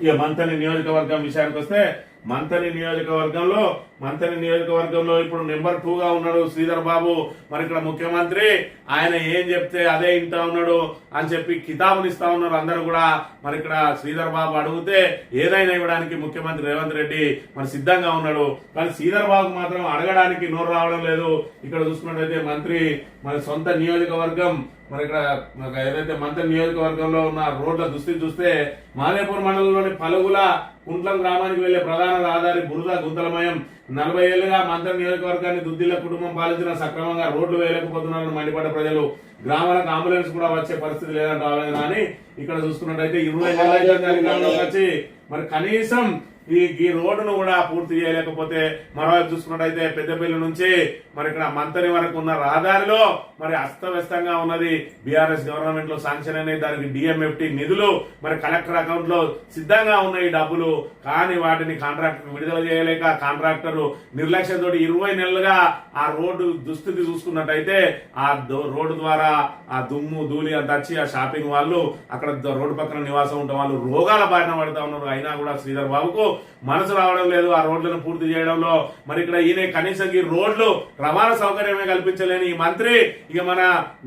ఇక మంతని నియోజకవర్గం విషయానికి వస్తే మంతని నియోజకవర్గంలో ఇప్పుడు నెంబర్ 2 గా ఉన్నాడు శ్రీధర్ బాబు. మరి ఇక్కడ ముఖ్యమంత్రి ఆయన ఏం చెప్తే అదే ఇంటా ఉన్నాడు అని చెప్పి కితాబులు ఇస్తా ఉన్నారు అందరూ కూడా. మరి ఇక్కడ శ్రీధర్ బాబు అడిగితే ఏదైనా ఇవ్వడానికి ముఖ్యమంత్రి రేవంత్ రెడ్డి మరి సిద్ధంగా ఉన్నాడు. కానీ శ్రీధర్ బాబు మాత్రం అడగడానికి నోరు రావడం లేదు. ఇక్కడ చూసుకున్నట్టయితే మంత్రి మరి సొంత నియోజకవర్గం మరి ఇక్కడ ఏదైతే మంత్రి నియోజకవర్గంలో ఉన్న రోడ్ల దుస్థితి చూస్తే మాదేపూర్ మండలంలోని పలుగుల కుంట్లం గ్రామానికి వెళ్లే ప్రధాన రహదారి బురద గుంతలమయం. 40 ఏళ్లుగా మంత్రి నియోజకవర్గాన్ని దుద్దిల కుటుంబం పాలించిన సక్రమంగా రోడ్లు వేయలేకపోతున్నారని మండిపడ్డ ప్రజలు. గ్రామాలకు అంబులెన్స్ కూడా వచ్చే పరిస్థితి లేదంటే ఆలోచన అని ఇక్కడ చూసుకున్నట్టయితే 20 నెలల అధికారంలోకి వచ్చి మరి కనీసం ఈ రోడ్డును కూడా పూర్తి చేయలేకపోతే, మరోవైపు చూసుకున్నట్టయితే పెద్దపల్లి నుంచి మరి ఇక్కడ మంతని వరకు ఉన్న రహదారిలో మరి అస్తవ్యస్తంగా ఉన్నది. బీఆర్ఎస్ గవర్నమెంట్ లో శాంక్షన్ అనేది దానికి డిఎంఎఫ్టి నిధులు మరి కలెక్టర్ అకౌంట్ లో సిద్ధంగా ఉన్నాయి డబ్బులు, కానీ వాటిని కాంట్రాక్టర్ విడుదల చేయలేక కాంట్రాక్టర్ నిర్లక్ష్యంతో 20 నెలలుగా ఆ రోడ్డు దుస్థితి చూసుకున్నట్టయితే ఆ రోడ్డు ద్వారా ఆ దుమ్ము ధూళి అంత వచ్చి ఆ షాపింగ్ వాళ్ళు అక్కడ రోడ్డు పక్కన నివాసం ఉంటే వాళ్ళు రోగాల బారిన పడతా ఉన్నారు. అయినా కూడా శ్రీధర్ బాబుకు మనసు రావడం లేదు ఆ రోడ్లను పూర్తి చేయడంలో. మరి ఇక్కడ ఈయన కనీసం ఈ రోడ్లు రవాణా సౌకర్యమే కల్పించలేని ఈ మంత్రి ఇక మన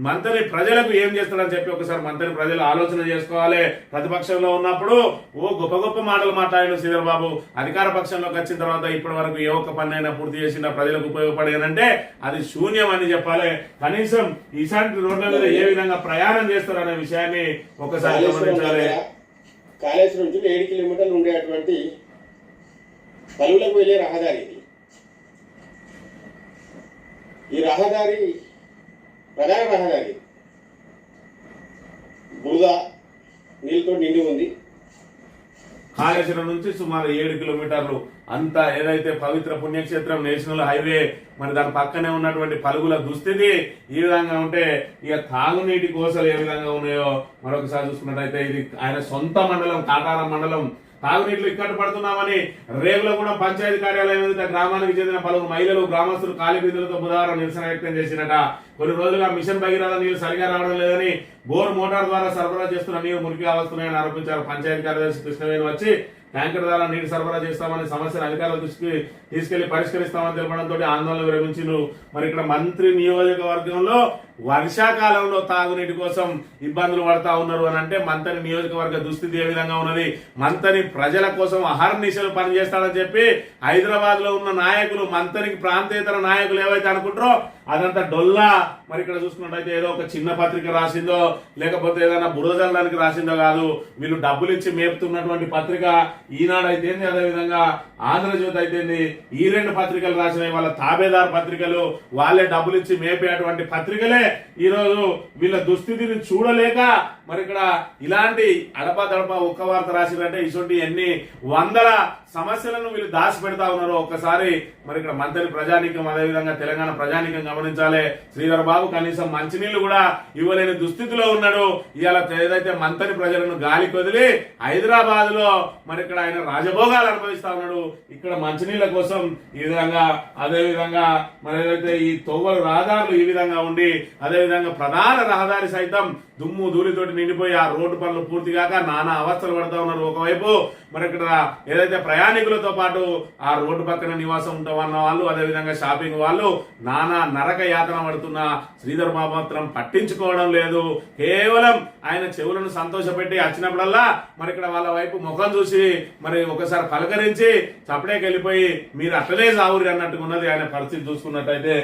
మంత్రి ప్రజలకు ఏం చేస్తాడని చెప్పి ఒకసారి మంత్రి ప్రజలు ఆలోచన చేసుకోవాలి. ప్రతిపక్షంలో ఉన్నప్పుడు గొప్ప గొప్ప మాటలు మాట్లాడిన శ్రీధర్ బాబు అధికార పక్షంలోకి వచ్చిన తర్వాత ఇప్పటి వరకు ఏ ఒక్క పని అయినా పూర్తి చేసిన ప్రజలకు ఉపయోగపడేదంటే అది శూన్యం అని చెప్పాలి. కనీసం ఇలాంటి రోడ్ల మీద ఏ విధంగా ప్రయాణం చేస్తారనే విషయాన్ని ఒకసారి గమనించాలి. కాళేశ్వరం నుంచి 7 కిలోమీటర్లు ఉండేటువంటి పలువులకు వెళ్లే రహదారి. ఈ రహదారి ప్రధాన రహదారి బురద నీళ్ళతో నిండి ఉంది. కాళేశ్వరం నుంచి సుమారు 7 కిలోమీటర్లు అంత ఏదైతే పవిత్ర పుణ్యక్షేత్రం నేషనల్ హైవే మరి దాని పక్కనే ఉన్నటువంటి పలుగుల దుస్థితి ఈ విధంగా ఉంటే ఇక తాగునీటి కోసలు ఏ విధంగా ఉన్నాయో మరొకసారి చూసుకున్నట్టయితే ఇది ఆయన సొంత మండలం కాటారం మండలం. తాగునీటిలో ఇక్కట్టు పడుతున్నామని రేగులగూడెం పంచాయతీ కార్యాలయం ఎదుట గ్రామానికి చెందిన పలువురు మహిళలు గ్రామస్తులు ఖాళీ బిందులతో బుధవారం నిరసన వ్యక్తం చేసినట. కొన్ని రోజులుగా మిషన్ భగీరథ నీళ్లు సరిగా రావడం లేదని బోర్ మోటార్ ద్వారా సరఫరా చేస్తున్న నీరు మురికిగా వస్తున్నాయని ఆరోపించారు. పంచాయతీ కార్యదర్శి కృష్ణవేణి వచ్చి ట్యాంకర్ ద్వారా నీరు సరఫరా చేస్తామని సమస్యను అధికారుల దృష్టికి తీసుకెళ్లి పరిష్కరిస్తామని తెలపడంతో ఆందోళన విరమించారు. మరి ఇక్కడ మంత్రి నియోజకవర్గంలో వర్షాకాలంలో తాగునీటి కోసం ఇబ్బందులు పడతా ఉన్నారు అని అంటే మంత్రి నియోజకవర్గ దుస్థితి ఏ విధంగా ఉన్నది. మంత్రి ప్రజల కోసం అహర్నిశలు పనిచేస్తాడని చెప్పి హైదరాబాద్ లో ఉన్న నాయకులు మంత్రికి ప్రాంతేతర నాయకులు ఏవైతే అనుకుంటారో అదంతా డొల్లా. మరి ఇక్కడ చూసుకున్నట్టయితే ఏదో ఒక చిన్న పత్రిక రాసిందో లేకపోతే ఏదైనా బురదల్లానికి రాసిందో కాదు, వీళ్ళు డబ్బులు ఇచ్చి మేపుతున్నటువంటి పత్రిక ఈనాడు అయితేంది, అదేవిధంగా ఆంధ్రజ్యోతి అయితేంది. ఈ 2 పత్రికలు రాసినాయి వాళ్ళ తాబేదారు పత్రికలు, వాళ్ళే డబ్బులు ఇచ్చి మేపేటువంటి పత్రికలే ఈ రోజు వీళ్ళ దుస్థితిని చూడలేక మరి ఇక్కడ ఇలాంటి అడపదడప ఒక్క వార్త రాసినట్టే ఇటువంటి ఎన్ని వందల సమస్యలను వీళ్ళు దాచి పెడతా ఉన్నారు. ఒక్కసారి మరి ఇక్కడ మంత్రి ప్రజానీకం అదేవిధంగా తెలంగాణ ప్రజానీకం గమనించాలి. శ్రీధర్ బాబు కనీసం మంచినీళ్లు కూడా ఇవ్వలేని దుస్థితిలో ఉన్నాడు. ఇవాళ ఏదైతే మంత్రి ప్రజలను గాలి కొదిలి హైదరాబాద్ లో మరి ఇక్కడ ఆయన రాజభోగాలు అనుభవిస్తా ఉన్నాడు. ఇక్కడ మంచినీళ్ల కోసం ఈ విధంగా అదేవిధంగా మరి ఏదైతే ఈ తొవ్వలు రహదారులు ఈ విధంగా ఉండి అదేవిధంగా ప్రధాన రహదారి సైతం దుమ్ము ధూళితోటి నిండిపోయి ఆ రోడ్డు పనులు పూర్తి కాక నానా అవస్థలు పడతా ఉన్నారు. ఒకవైపు మరి ఇక్కడ ఏదైతే ప్రయాణికులతో పాటు ఆ రోడ్డు పక్కన నివాసం ఉంటామన్న వాళ్ళు అదేవిధంగా షాపింగ్ వాళ్ళు నానా నరక యాతన పడుతున్న శ్రీధర్ బాబు మాత్రం పట్టించుకోవడం లేదు. కేవలం ఆయన చెవులను సంతోషపెట్టి వచ్చినప్పుడల్లా మరి ఇక్కడ వాళ్ళ వైపు ముఖం చూసి మరి ఒకసారి పలకరించి చప్పుడేకి వెళ్ళిపోయి మీరు అట్లనే సావురి అన్నట్టుగా ఉన్నది ఆయన పరిస్థితి చూసుకున్నట్టయితే.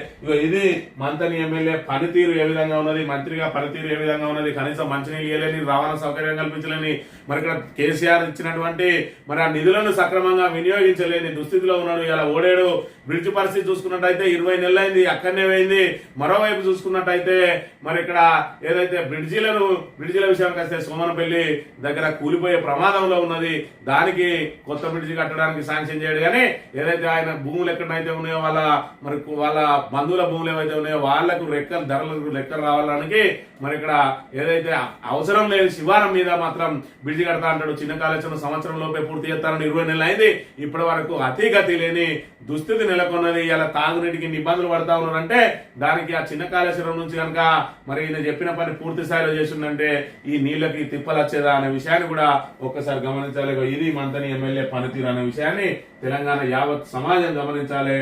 ఇది మంత్రి ఎమ్మెల్యే పనితీరు ఏ విధంగా ఉన్నది, మంత్రిగా పనితీరు ఏ విధంగా ఉన్నది. కనీసం మంచినీళ్ళు ఇవ్వలేని, రవాణా సౌకర్యం కల్పించలేని, మరి ఇక్కడ కేసీఆర్ ఇచ్చినటువంటి మరి ఆ నిధులను సక్రమంగా వినియోగించలేని దుస్థితిలో ఉన్నాడు. ఇలా ఓడేడు బ్రిడ్జ్ పరిస్థితి చూసుకున్నట్టయితే 20 నెలలైంది, అక్కడనే పోయింది. మరోవైపు చూసుకున్నట్టయితే మరి ఇక్కడ ఏదైతే బ్రిడ్జిల విషయానికి వస్తే సోమనపల్లి దగ్గర కూలిపోయే ప్రమాదంలో ఉన్నది. దానికి కొత్త బ్రిడ్జి కట్టడానికి శాంక్షన్ చేయడు. కానీ ఏదైతే ఆయన భూములు ఎక్కడైతే ఉన్నాయో వాళ్ళ బంధువుల భూములు ఏవైతే ఉన్నాయో వాళ్లకు ధరలకు లెక్కలు రావడానికి మరి ఇక్కడ ఏదైతే అవసరం లేదు శివారం మీద మాత్రం బ్రిడ్జి కడతా అంటాడు. చిన్న కాళేశ్వరం సంవత్సరం లోపే పూర్తి చేస్తారని 20 నెలలు అయింది. ఇప్పటి వరకు అతిగతి లేని దుస్థితి నెలకొన్నది. ఇలా తాగునీటికి ఇబ్బందులు పడతా ఉన్నారంటే దానికి ఆ చిన్న కాళేశ్వరం నుంచి కనుక మరి ఈయన చెప్పిన పని పూర్తి స్థాయిలో చేసిందంటే ఈ నీళ్ళకి తిప్పలు వచ్చేదా అనే విషయాన్ని కూడా ఒక్కసారి గమనించాలి. ఇది మంతని ఎమ్మెల్యే పనితీరు అనే విషయాన్ని తెలంగాణ యావత్ సమాజం గమనించాలి.